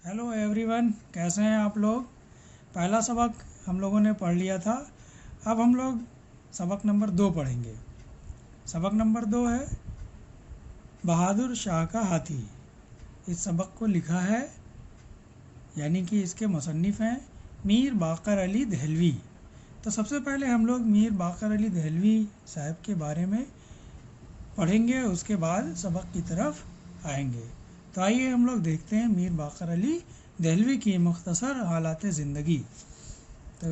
Hello everyone, कैसे हैं आप लोग। पहला सबक हम लोगों ने पढ़ लिया था। अब हम लोग सबक नंबर 2 पढ़ेंगे। सबक नंबर 2 है बहादुर शाह का हाथी। इस सबक को लिखा है, यानी कि इसके मुसन्निफ़ हैं मीर बाक़र अली दहलवी। तो सबसे पहले हम लोग मीर बाक़र अली दहलवी साहब के बारे में पढ़ेंगे, उसके बाद सबक की तरफ आएंगे। तो आइए हम लोग देखते हैं मीर बाक़र अली दहलवी की मुख्तसर हालात ज़िंदगी। तो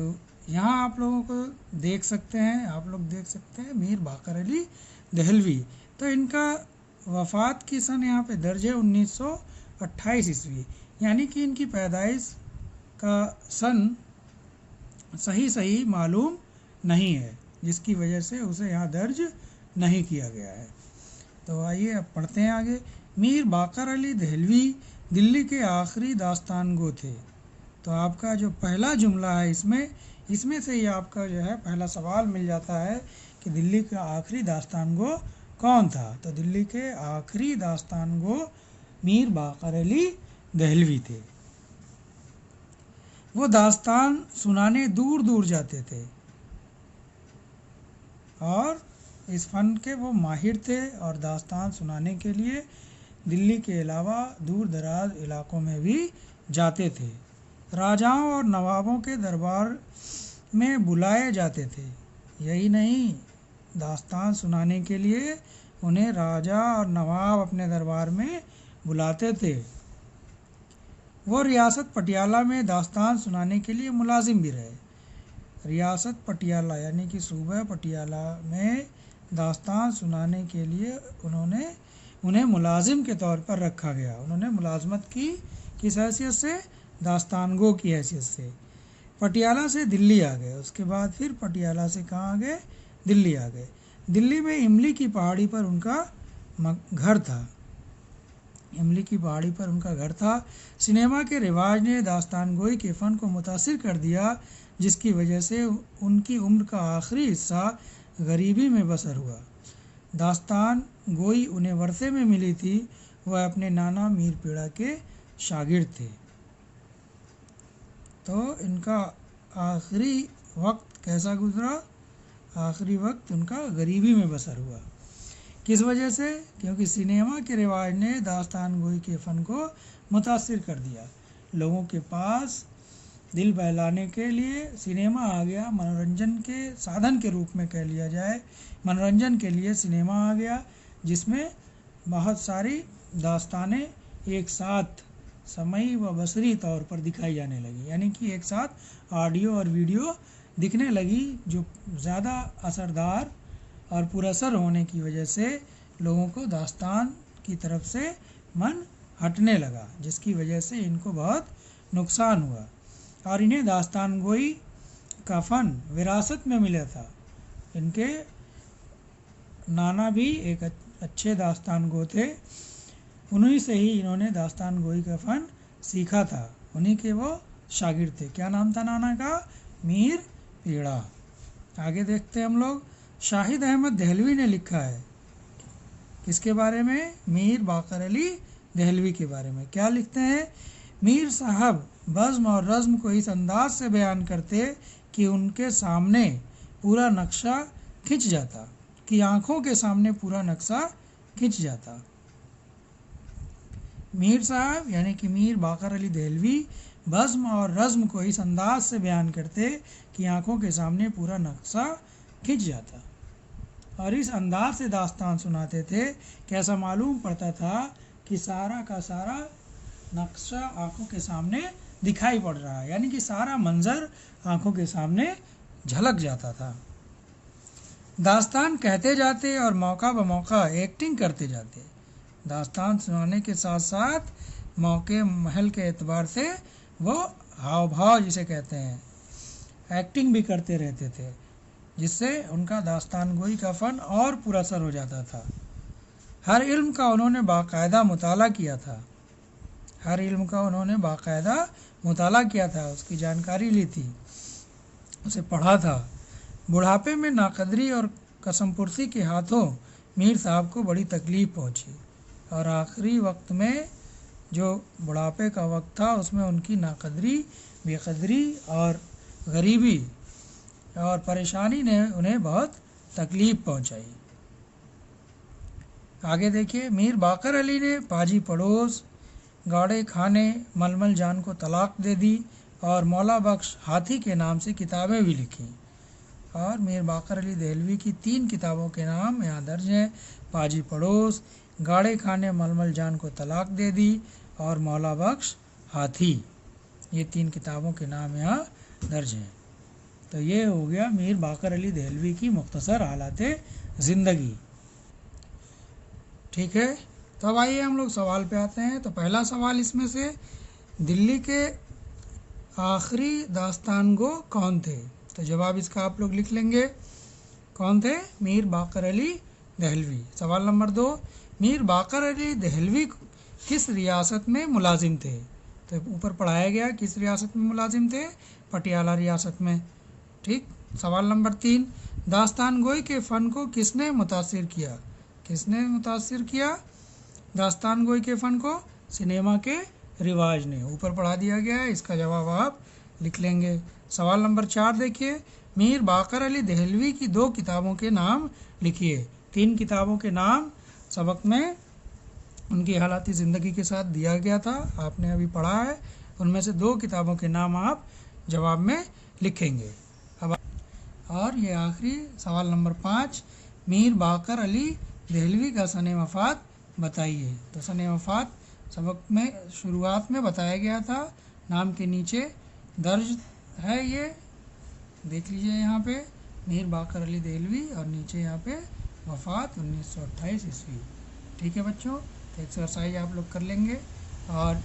यहाँ आप लोगों को देख सकते हैं मीर बाक़र अली दहलवी। तो इनका वफ़ात की सन यहाँ पे दर्ज है 1928 ईस्वी, यानी कि इनकी पैदाइश का सन सही मालूम नहीं है, जिसकी वजह से उसे यहाँ दर्ज नहीं किया गया है। तो आइए अब पढ़ते हैं आगे। मीर बाक़र अली दहलवी दिल्ली के आखिरी दास्तान गो थे। तो आपका जो पहला जुमला है इसमें से ही आपका जो है पहला सवाल मिल जाता है कि दिल्ली का आखिरी दास्तान गो कौन था। तो दिल्ली के आखिरी दास्तान गो मीर बाक़र अली दहलवी थे। वो दास्तान सुनाने दूर दूर जाते थे और इस फ़न के वो माहिर थे, और दास्तान सुनाने के लिए दिल्ली के अलावा दूर दराज इलाकों में भी जाते थे। राजाओं और नवाबों के दरबार में बुलाए जाते थे। यही नहीं, दास्तान सुनाने के लिए उन्हें राजा और नवाब अपने दरबार में बुलाते थे। वो रियासत पटियाला में दास्तान सुनाने के लिए मुलाजिम भी रहे। रियासत पटियाला यानी कि सूबा पटियाला में दास्तान सुनाने के लिए उन्हें मुलाजिम के तौर पर रखा गया। उन्होंने मुलाजमत की, किस हैसियत से? दास्तान गो की हैसियत से। पटियाला से दिल्ली आ गए, उसके बाद फिर पटियाला से कहाँ आ गए? दिल्ली आ गए। दिल्ली में इमली की पहाड़ी पर उनका घर था। सिनेमा के रिवाज ने दास्तान गोई के फ़न को मुतासिर कर दिया, जिसकी वजह से उनकी उम्र का आखिरी हिस्सा गरीबी में बसर हुआ। दास्तान गोई उन्हें वर्षे में मिली थी। वह अपने नाना मीर पीड़ा के शागिर्द थे। तो इनका आखिरी वक्त कैसा गुजरा? आखिरी वक्त उनका गरीबी में बसर हुआ। किस वजह से? क्योंकि सिनेमा के रिवाज ने दास्तान गोई के फ़न को मुतासिर कर दिया। लोगों के पास दिल बहलाने के लिए सिनेमा आ गया, मनोरंजन के साधन के रूप में कह लिया जाए। मनोरंजन के लिए सिनेमा आ गया, जिसमें बहुत सारी दास्तानें एक साथ समई व बसरी तौर पर दिखाई जाने लगी, यानी कि एक साथ ऑडियो और वीडियो दिखने लगी, जो ज़्यादा असरदार और पुरअसर होने की वजह से लोगों को दास्तान की तरफ से मन हटने लगा, जिसकी वजह से इनको बहुत नुकसान हुआ। और इन्हें दास्तान गोई का फ़न विरासत में मिला था। इनके नाना भी एक अच्छे दास्तान गो थे, उन्हीं से ही इन्होंने दास्तान गोई का फ़न सीखा था। उन्हीं के वो शागिर्द थे। क्या नाम था नाना का? मीर पीड़ा। आगे देखते हैं हम लोग। शाहिद अहमद दहलवी ने लिखा है किसके बारे में? मीर बाक़र अली दहलवी के बारे में। क्या लिखते हैं? मीर साहब बज़्म और रज़्म को इस अंदाज से बयान करते कि उनके सामने पूरा नक्शा खिंच जाता, कि आँखों के सामने पूरा नक्शा खिंच जाता। मीर साहब यानी कि मीर बाक़र अली दहलवी बज़्म और रज़्म को इस अंदाज से बयान करते कि आँखों के सामने पूरा नक्शा खिंच जाता, और इस अंदाज से दास्तान सुनाते थे कि ऐसा मालूम पड़ता था कि सारा का सारा नक्शा आँखों के सामने दिखाई पड़ रहा है, यानी कि सारा मंजर आँखों के सामने झलक जाता था। दास्तान कहते जाते और मौका ब मौका एक्टिंग करते जाते। दास्तान सुनाने के साथ साथ मौके महल के एतबार से वो हाव भाव जिसे कहते हैं, एक्टिंग भी करते रहते थे, जिससे उनका दास्तान गोई का फ़न और पुरअसर हो जाता था। हर इल्म का उन्होंने बाकायदा मुताला किया था, उसकी जानकारी ली थी, उसे पढ़ा था। बुढ़ापे में नाकदरी और कसमपुरसी के हाथों मीर साहब को बड़ी तकलीफ़ पहुंची, और आखिरी वक्त में जो बुढ़ापे का वक्त था उसमें उनकी नाकदरी, बेकदरी और गरीबी और परेशानी ने उन्हें बहुत तकलीफ़ पहुंचाई। आगे देखिए, मीर बाकर अली ने पाजी पड़ोस, गाड़े खाने, मलमल जान को तलाक दे दी और मौला बख्श हाथी के नाम से किताबें भी लिखीं। और मीर बाकर अली देहलवी की 3 किताबों के नाम यहाँ दर्ज हैं। पाजी पड़ोस, गाड़े खाने, मलमल जान को तलाक दे दी और मौला बख्श हाथी, ये 3 किताबों के नाम यहाँ दर्ज हैं। तो ये हो गया मीर बाकर अली देहलवी की मुख्तसर हालाते ज़िंदगी। ठीक है, तो अब आइए हम लोग सवाल पे आते हैं। तो पहला सवाल इसमें से, दिल्ली के आखिरी दास्तानगो कौन थे? तो जवाब इसका आप लोग लिख लेंगे, कौन थे? मीर बाकर अली देहलवी। सवाल नंबर 2, मीर बाकर अली देहलवी किस रियासत में मुलाजिम थे? तो ऊपर पढ़ाया गया किस रियासत में मुलाजिम थे, पटियाला रियासत में। ठीक। सवाल नंबर 3, दास्तान गोई के फ़न को किसने मुतासिर किया? किसने मुतासिर किया दास्तान गोई के फ़न को? सिनेमा के रिवाज ने। ऊपर पढ़ा दिया गया है, इसका जवाब आप लिख लेंगे। सवाल नंबर 4 देखिए, मीर बाकर अली देहलवी की 2 किताबों के नाम लिखिए। 3 किताबों के नाम सबक में उनकी हालाती ज़िंदगी के साथ दिया गया था, आपने अभी पढ़ा है। उनमें से 2 किताबों के नाम आप जवाब में लिखेंगे। अब और ये आखिरी सवाल नंबर 5, मीर बाकर अली देहलवी का सने वफ़ात बताइए। तो सने वफ़ात सबक में शुरुआत में बताया गया था, नाम के नीचे दर्ज है, ये देख लीजिए यहाँ पे, मीर बाकर अली देहलवी, और नीचे यहाँ पे वफ़ात 1928 ईस्वी। ठीक है बच्चों, तो एक्सरसाइज आप लोग कर लेंगे। और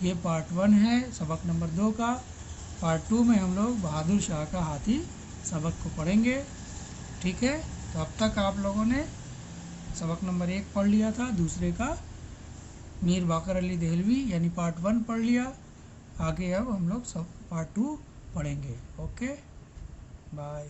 ये पार्ट 1 है सबक नंबर 2 का। पार्ट 2 में हम लोग बहादुर शाह का हाथी सबक को पढ़ेंगे। ठीक है, तो अब तक आप लोगों ने सबक नंबर 1 पढ़ लिया था, दूसरे का मीर बाकर अली देहलवी यानी पार्ट 1 पढ़ लिया। आगे अब हम लोग सब पार्ट 2 पढ़ेंगे। Okay, bye.